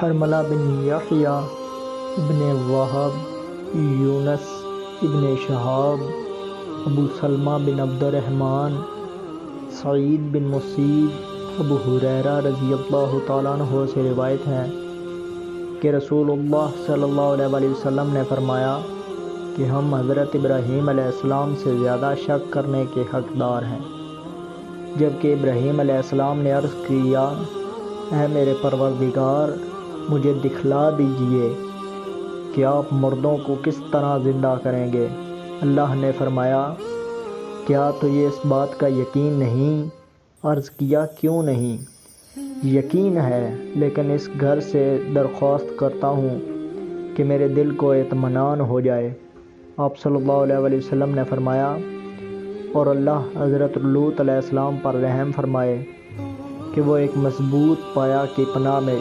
حرملہ بن یحییٰ ابن وہب، یونس ابن شہاب، ابو سلمہ بن عبد الرحمن، سعید بن مسیب، ابو ہریرہ رضی اللہ تعالیٰ عنہ سے روایت ہے کہ رسول اللہ صلی اللہ علیہ وآلہ وسلم نے فرمایا کہ ہم حضرت ابراہیم علیہ السلام سے زیادہ شک کرنے کے حقدار ہیں، جبکہ ابراہیم علیہ السلام نے عرض کیا، اے میرے پروردگار، مجھے دکھلا دیجئے کہ آپ مردوں کو کس طرح زندہ کریں گے۔ اللہ نے فرمایا، کیا تجھے اس بات کا یقین نہیں؟ عرض کیا، کیوں نہیں؟ یقین ہے، لیکن اس گھر سے درخواست کرتا ہوں کہ میرے دل کو اطمینان ہو جائے۔ آپ صلی اللہ علیہ وآلہ وسلم نے فرمایا، اور اللہ حضرت لوط علیہ السلام پر رحم فرمائے کہ وہ ایک مضبوط پایا کی پناہ میں